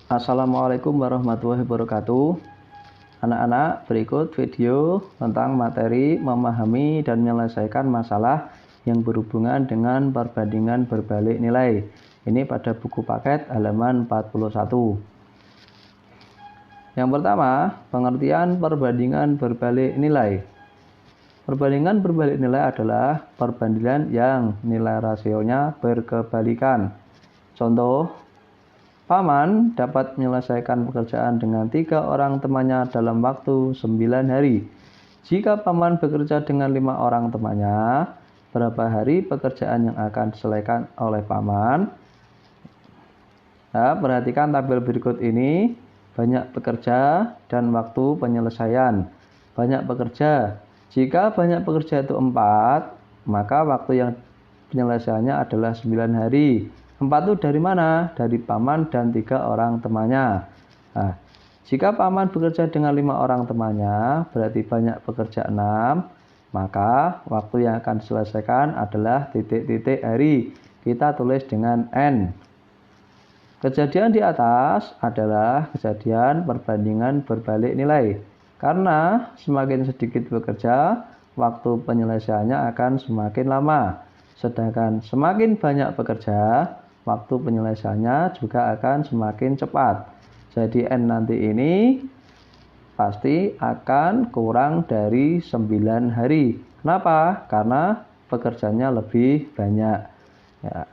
Assalamualaikum warahmatullahi wabarakatuh. Anak-anak, berikut video tentang materi memahami dan menyelesaikan masalah yang berhubungan dengan perbandingan berbalik nilai. Ini pada buku paket halaman 41. Yang pertama, pengertian perbandingan berbalik nilai. Perbandingan berbalik nilai adalah perbandingan yang nilai rasionya berkebalikan. Contoh, Paman dapat menyelesaikan pekerjaan dengan 3 orang temannya dalam waktu 9 hari. Jika Paman bekerja dengan 5 orang temannya, berapa hari pekerjaan yang akan diselesaikan oleh Paman? Nah, perhatikan tabel berikut ini. Banyak pekerja dan waktu penyelesaian. Banyak pekerja. Jika banyak pekerja itu 4, maka waktu yang penyelesaiannya adalah 9 hari. 4 itu dari mana? Dari Paman dan 3 orang temannya. Nah, jika Paman bekerja dengan 5 orang temannya, berarti banyak pekerja 6, maka waktu yang akan diselesaikan adalah titik-titik hari. Kita tulis dengan N. Kejadian di atas adalah kejadian perbandingan berbalik nilai. Karena semakin sedikit bekerja, waktu penyelesaiannya akan semakin lama. Sedangkan semakin banyak bekerja, waktu penyelesaiannya juga akan semakin cepat. Jadi N nanti ini pasti akan kurang dari 9 hari. Kenapa? Karena pekerjaannya lebih banyak. Ya.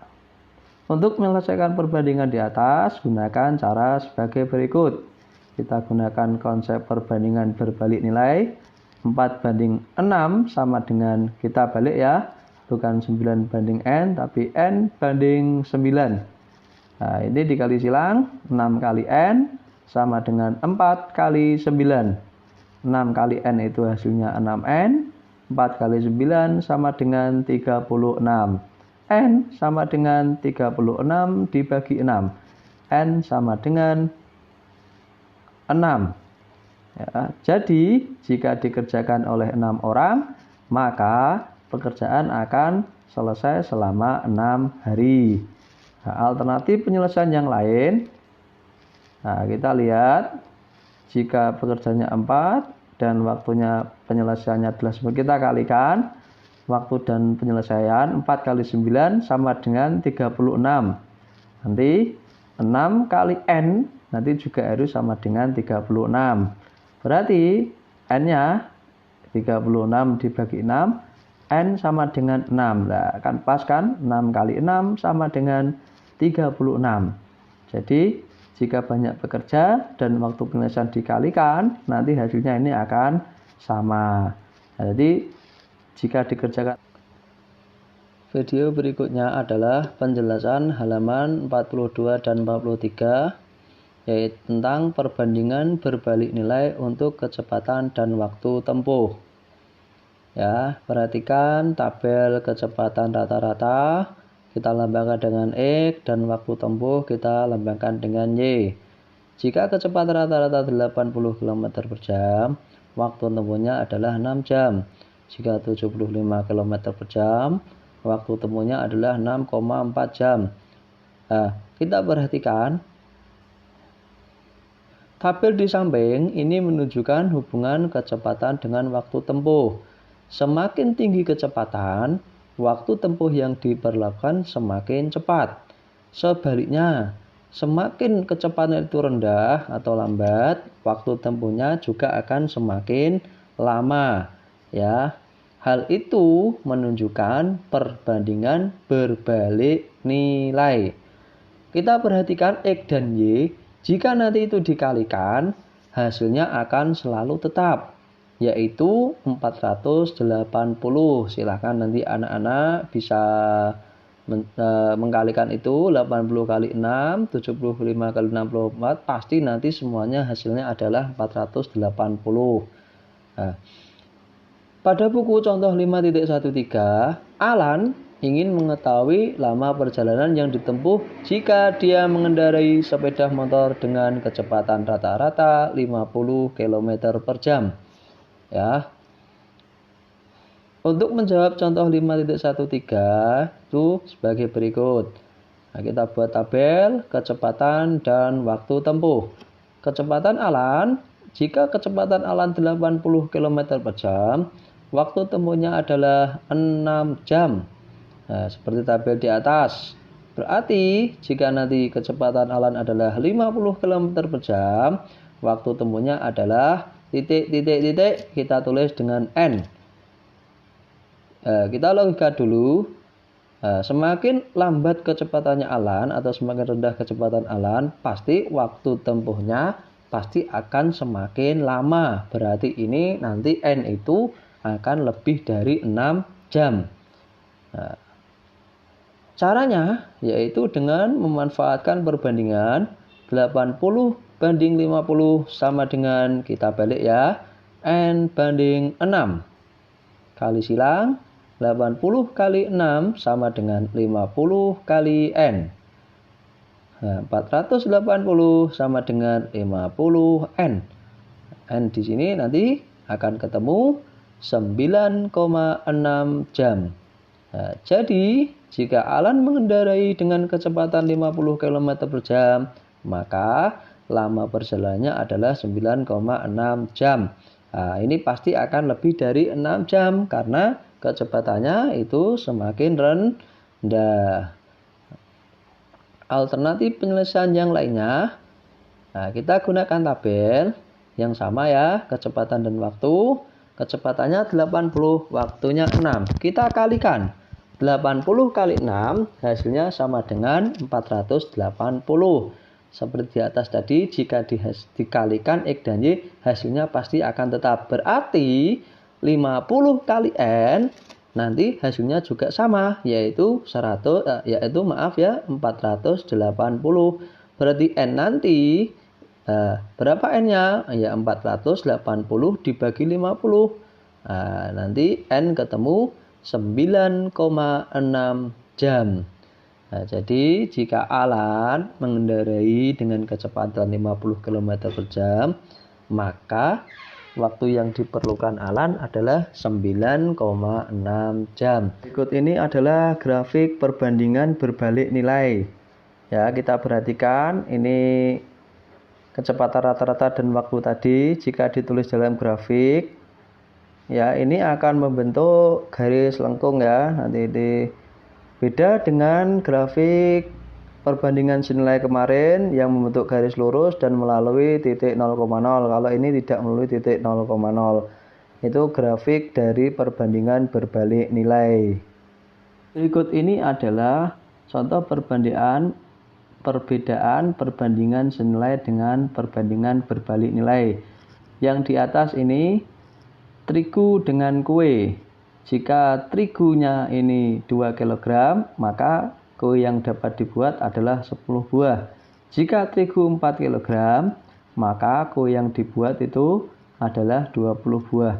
Untuk menyelesaikan perbandingan di atas, gunakan cara sebagai berikut. Kita gunakan konsep perbandingan berbalik nilai. 4:6 sama dengan, kita balik ya, bukan 9 banding N, tapi N banding 9. Nah, ini dikali silang, 6 kali N sama dengan 4 kali 9. 6 kali N itu hasilnya 6N, 4 kali 9 sama dengan 36. N sama dengan 36 dibagi 6. N sama dengan 6. Ya, jadi, jika dikerjakan oleh 6 orang, maka pekerjaan akan selesai selama 6 hari. Nah, alternatif penyelesaian yang lain, nah, kita lihat, jika pekerjaannya 4 dan waktunya penyelesaiannya adalah 9, kita kalikan waktu dan penyelesaian. 4 kali 9 sama dengan 36. Nanti 6 kali N nanti juga harus sama dengan 36. Berarti N-nya 36 dibagi 6, N sama dengan 6. Nah, akan pas kan? 6 kali 6 sama dengan 36. Jadi, jika banyak bekerja dan waktu penyelesaian dikalikan, nanti hasilnya ini akan sama. Nah, jadi, jika dikerjakan. Video berikutnya adalah penjelasan halaman 42 dan 43, yaitu tentang perbandingan berbalik nilai untuk kecepatan dan waktu tempuh. Ya, perhatikan tabel kecepatan rata-rata kita lambangkan dengan X dan waktu tempuh kita lambangkan dengan Y. Jika kecepatan rata-rata 80 km per jam, waktu tempuhnya adalah 6 jam. Jika 75 km per jam, waktu tempuhnya adalah 6,4 jam. Nah, kita perhatikan tabel di samping ini menunjukkan hubungan kecepatan dengan waktu tempuh. Semakin tinggi kecepatan, waktu tempuh yang diperlukan semakin cepat. Sebaliknya, semakin kecepatan itu rendah atau lambat, waktu tempuhnya juga akan semakin lama. Ya, hal itu menunjukkan perbandingan berbalik nilai. Kita perhatikan X dan Y. Jika nanti itu dikalikan, hasilnya akan selalu tetap, yaitu 480. Silahkan nanti anak-anak bisa mengkalikan itu. 80 kali 6, 75 kali 64, pasti nanti semuanya hasilnya adalah 480. Nah, pada buku contoh 5.13, Alan ingin mengetahui lama perjalanan yang ditempuh jika dia mengendarai sepeda motor dengan kecepatan rata-rata 50 km per jam. Ya. Untuk menjawab contoh 5.13 itu sebagai berikut. Nah, kita buat tabel kecepatan dan waktu tempuh. Kecepatan Alan, jika kecepatan Alan 80 km per jam, waktu tempuhnya adalah 6 jam. Nah, seperti tabel di atas. Berarti jika nanti kecepatan Alan adalah 50 km per jam, waktu tempuhnya adalah titik, kita tulis dengan N. Kita logika dulu. Semakin lambat kecepatannya Alan atau semakin rendah kecepatan Alan, pasti waktu tempuhnya pasti akan semakin lama. Berarti ini nanti N itu akan lebih dari 6 jam. Caranya yaitu dengan memanfaatkan perbandingan 80 banding 50 sama dengan, kita balik ya, N banding 6. Kali silang 80 kali 6 sama dengan 50 kali N. Nah, 480 sama dengan 50 N. N di sini nanti akan ketemu 9,6 jam. Nah, jadi jika Alan mengendarai dengan kecepatan 50 km per jam, maka lama perjalanannya adalah 9,6 jam. Nah, ini pasti akan lebih dari 6 jam karena kecepatannya itu semakin rendah. Alternatif penyelesaian yang lainnya, nah, kita gunakan tabel yang sama ya, kecepatan dan waktu. Kecepatannya 80, waktunya 6. Kita kalikan 80 kali 6, hasilnya sama dengan 480. Seperti di atas tadi, jika dikalikan X dan Y, hasilnya pasti akan tetap. Berarti 50 kali N nanti hasilnya juga sama, yaitu 480. Berarti N nanti berapa N-nya? Ya 480 dibagi 50. Nanti N ketemu 9,6 jam. Nah, jadi jika Alan mengendarai dengan kecepatan 50 km per jam, maka waktu yang diperlukan Alan adalah 9,6 jam. Berikut ini adalah grafik perbandingan berbalik nilai. Ya, kita perhatikan ini kecepatan rata-rata dan waktu tadi. Jika ditulis dalam grafik, ya ini akan membentuk garis lengkung ya. Nanti ini beda dengan grafik perbandingan senilai kemarin yang membentuk garis lurus dan melalui titik 0,0. Kalau ini tidak melalui titik 0,0. Itu grafik dari perbandingan berbalik nilai. Berikut ini adalah contoh perbandingan perbandingan senilai dengan perbandingan berbalik nilai. Yang di atas ini terigu dengan kue. Jika terigunya ini 2 kg, maka kue yang dapat dibuat adalah 10 buah. Jika terigu 4 kg, maka kue yang dibuat itu adalah 20 buah.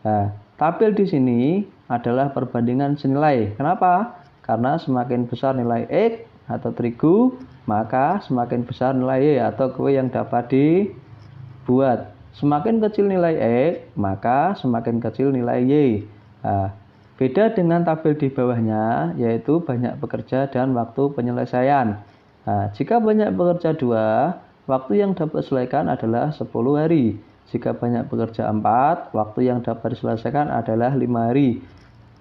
Nah, tabel di sini adalah perbandingan senilai. Kenapa? Karena semakin besar nilai X atau terigu, maka semakin besar nilai Y atau kue yang dapat dibuat. Semakin kecil nilai X, maka semakin kecil nilai Y. Nah, beda dengan tabel di bawahnya, yaitu banyak bekerja dan waktu penyelesaian. Nah, jika banyak bekerja 2, waktu yang dapat diselesaikan adalah 10 hari. Jika banyak bekerja 4, waktu yang dapat diselesaikan adalah 5 hari.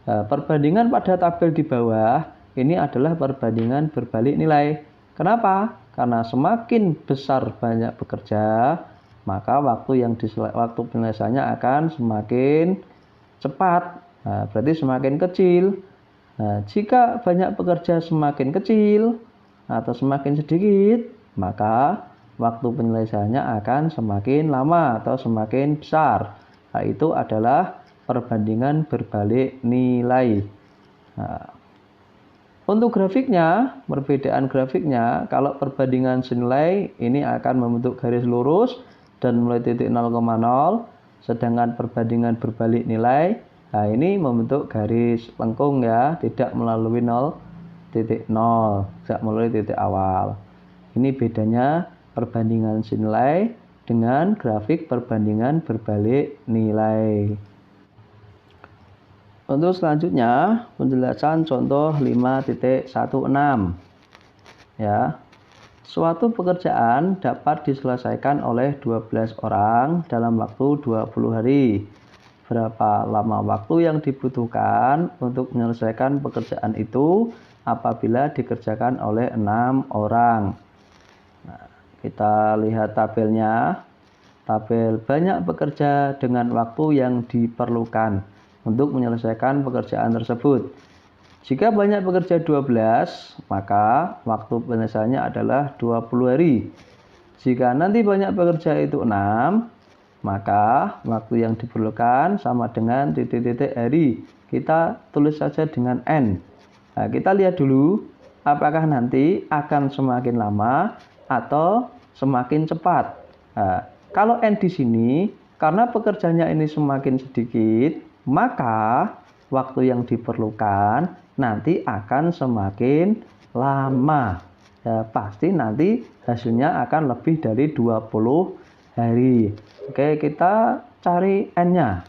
Nah, perbandingan pada tabel di bawah, ini adalah perbandingan berbalik nilai. Kenapa? Karena semakin besar banyak bekerja, maka waktu penyelesaiannya akan semakin cepat. Nah, berarti semakin kecil. Nah, jika banyak pekerja semakin kecil atau semakin sedikit, maka waktu penyelesaiannya akan semakin lama atau semakin besar. Nah, itu adalah perbandingan berbalik nilai. Nah, untuk grafiknya, perbedaan grafiknya, kalau perbandingan senilai ini akan membentuk garis lurus dan mulai titik 0,0, sedangkan perbandingan berbalik nilai, nah ini membentuk garis lengkung ya, tidak melalui 0,0, tidak melalui titik awal. Ini bedanya perbandingan senilai dengan grafik perbandingan berbalik nilai. Untuk selanjutnya, penjelasan contoh 5.16. Ya. Suatu pekerjaan dapat diselesaikan oleh 12 orang dalam waktu 20 hari. Berapa lama waktu yang dibutuhkan untuk menyelesaikan pekerjaan itu apabila dikerjakan oleh 6 orang? Nah, kita lihat tabelnya. Tabel banyak bekerja dengan waktu yang diperlukan untuk menyelesaikan pekerjaan tersebut. Jika banyak bekerja 12, maka waktu penyelesaiannya adalah 20 hari. Jika nanti banyak bekerja itu 6, maka waktu yang diperlukan sama dengan titik-titik hari. Kita tulis saja dengan N. Nah, kita lihat dulu apakah nanti akan semakin lama atau semakin cepat. Nah, kalau N di sini, karena pekerjaannya ini semakin sedikit, maka waktu yang diperlukan nanti akan semakin lama. Ya, pasti nanti hasilnya akan lebih dari 20 hari. Oke, kita cari N-nya.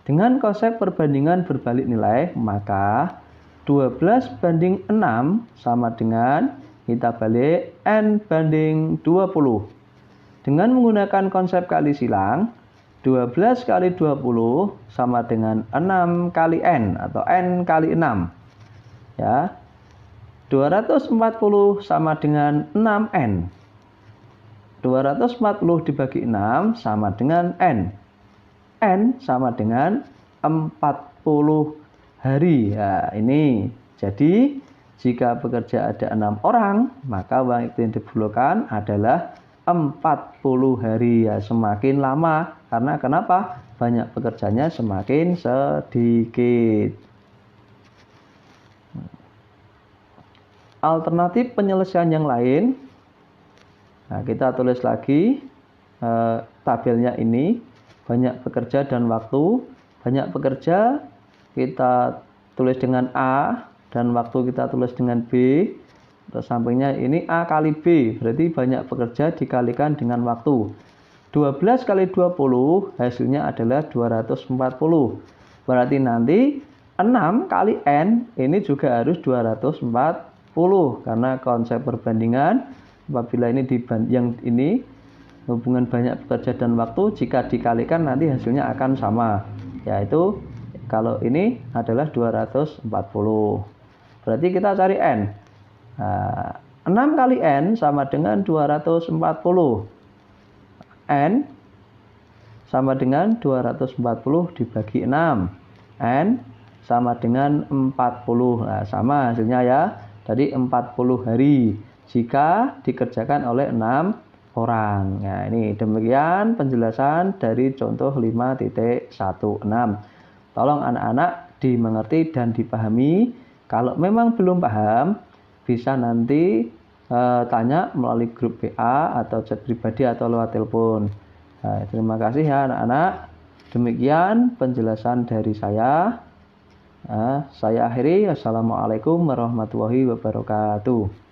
Dengan konsep perbandingan berbalik nilai, maka 12 banding 6 sama dengan kita balik N banding 20. Dengan menggunakan konsep kali silang, 12 kali 20 sama dengan 6 kali N atau N kali 6. Ya. 240 sama dengan 6N. 240 dibagi 6 sama dengan N. N sama dengan 40 hari. Ya, ini. Jadi, jika bekerja ada 6 orang, maka waktu yang diperlukan adalah 40 hari. Ya, semakin lama. Karena kenapa? Banyak pekerjanya semakin sedikit. Alternatif penyelesaian yang lain. Nah, kita tulis lagi tabelnya ini. Banyak bekerja dan waktu. Banyak bekerja kita tulis dengan A dan waktu kita tulis dengan B. Terus sampingnya ini A kali B, berarti banyak bekerja dikalikan dengan waktu. 12 kali 20 hasilnya adalah 240. Berarti nanti 6 kali N ini juga harus 240 karena konsep perbandingan apabila ini yang ini hubungan banyak bekerja dan waktu jika dikalikan nanti hasilnya akan sama, yaitu kalau ini adalah 240. Berarti kita cari N. Nah, 6 kali N sama dengan 240. N sama dengan 240 dibagi 6. N sama dengan 40. Nah, sama hasilnya ya. Tadi 40 hari jika dikerjakan oleh 6 orang. Nah, ini demikian penjelasan dari contoh 5.16. Tolong anak-anak dimengerti dan dipahami. Kalau memang belum paham, bisa nanti tanya melalui grup WA atau chat pribadi atau lewat telepon. Nah, terima kasih ya anak-anak. Demikian penjelasan dari saya. Saya akhiri. Assalamualaikum warahmatullahi wabarakatuh.